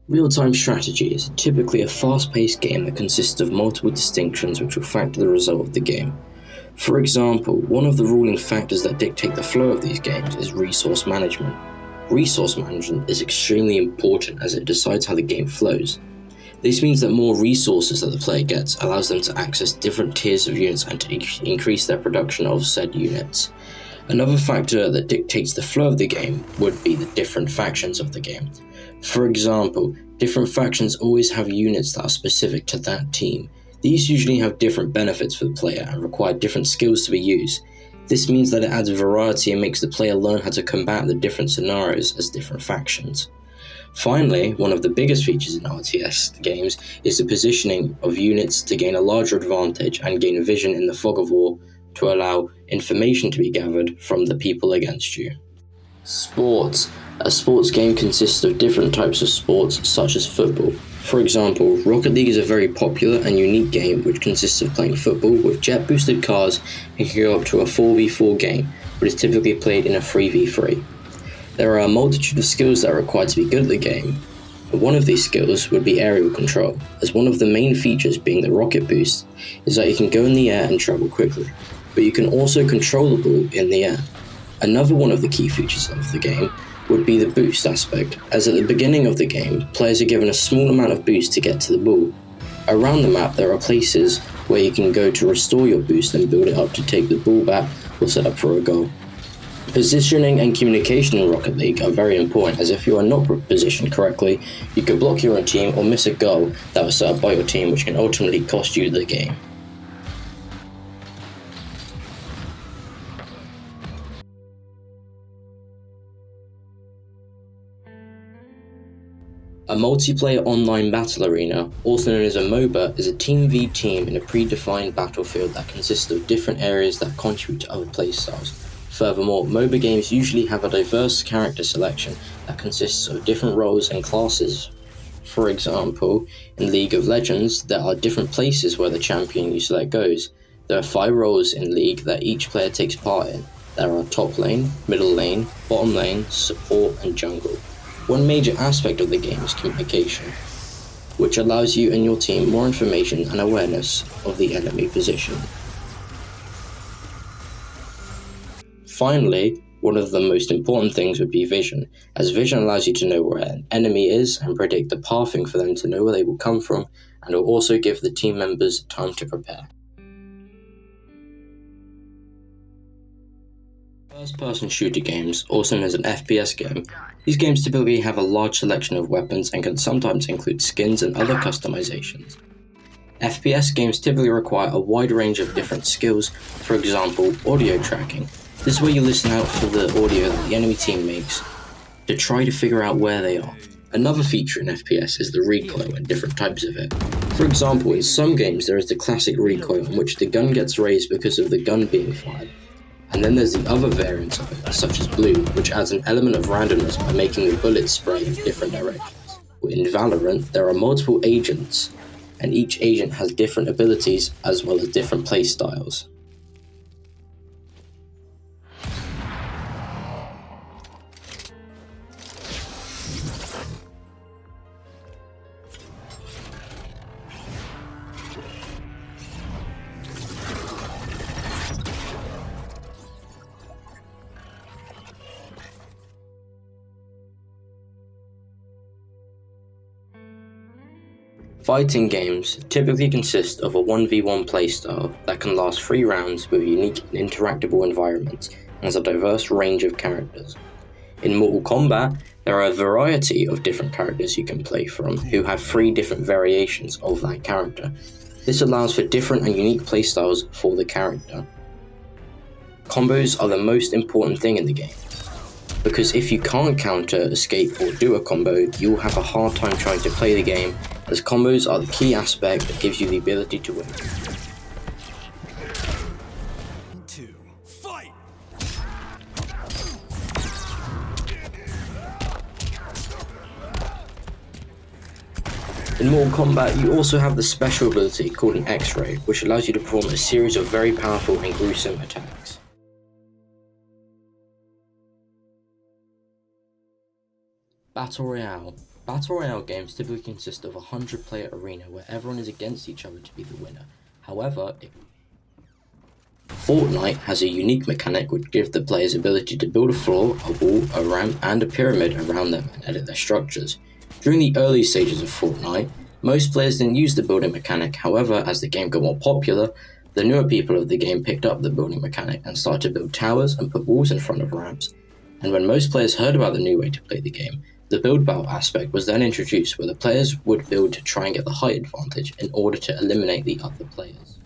Real-time strategy is typically a fast-paced game that consists of multiple distinctions which will factor the result of the game. For example, one of the ruling factors that dictate the flow of these games is resource management. Resource management is extremely important as it decides how the game flows. This means that more resources that the player gets allows them to access different tiers of units and to increase their production of said units. Another factor that dictates the flow of the game would be the different factions of the game. For example, different factions always have units that are specific to that team. These usually have different benefits for the player and require different skills to be used. This means that it adds variety and makes the player learn how to combat the different scenarios as different factions. Finally, one of the biggest features in RTS games is the positioning of units to gain a larger advantage and gain vision in the fog of war to allow information to be gathered from the people against you. Sports. A sports game consists of different types of sports such as football. For example, Rocket League is a very popular and unique game which consists of playing football with jet boosted cars and can go up to a 4v4 game, but is typically played in a 3v3. There are a multitude of skills that are required to be good at the game, but one of these skills would be aerial control, as one of the main features being the rocket boost is that you can go in the air and travel quickly, but you can also control the ball in the air. Another one of the key features of the game would be the boost aspect, as at the beginning of the game, players are given a small amount of boost to get to the ball. Around the map there are places where you can go to restore your boost and build it up to take the ball back or set up for a goal. Positioning and communication in Rocket League are very important, as if you are not positioned correctly, you could block your own team or miss a goal that was set up by your team, which can ultimately cost you the game. A multiplayer online battle arena, also known as a MOBA, is a team v team in a predefined battlefield that consists of different areas that contribute to other playstyles. Furthermore, MOBA games usually have a diverse character selection that consists of different roles and classes. For example, in League of Legends, there are different places where the champion you select goes. There are 5 roles in League that each player takes part in. There are top lane, middle lane, bottom lane, support, and jungle. One major aspect of the game is communication, which allows you and your team more information and awareness of the enemy position. Finally, one of the most important things would be vision, as vision allows you to know where an enemy is and predict the pathing for them to know where they will come from, and will also give the team members time to prepare. First-person shooter games, also known as an FPS game, these games typically have a large selection of weapons and can sometimes include skins and other customizations. FPS games typically require a wide range of different skills, for example, audio tracking. This is where you listen out for the audio that the enemy team makes to try to figure out where they are. Another feature in FPS is the recoil and different types of it. For example, in some games there is the classic recoil in which the gun gets raised because of the gun being fired. And then there's the other variants of it, such as blue, which adds an element of randomness by making the bullets spray in different directions. In Valorant, there are multiple agents, and each agent has different abilities as well as different playstyles. Fighting games typically consist of a 1v1 playstyle that can last 3 rounds with unique and interactable environments and has a diverse range of characters. In Mortal Kombat, there are a variety of different characters you can play from who have 3 different variations of that character. This allows for different and unique playstyles for the character. Combos are the most important thing in the game, because if you can't counter, escape, or do a combo, you will have a hard time trying to play the game, as combos are the key aspect that gives you the ability to win. Fight! In Mortal Kombat, you also have the special ability called an X-Ray, which allows you to perform a series of very powerful and gruesome attacks. Battle Royale. Battle Royale games typically consist of a 100-player arena where everyone is against each other to be the winner. However, Fortnite has a unique mechanic which gives the players the ability to build a floor, a wall, a ramp, and a pyramid around them and edit their structures. During the early stages of Fortnite, most players didn't use the building mechanic. However, as the game got more popular, the newer people of the game picked up the building mechanic and started to build towers and put walls in front of ramps. And when most players heard about the new way to play the game, the build battle aspect was then introduced, where the players would build to try and get the height advantage in order to eliminate the other players.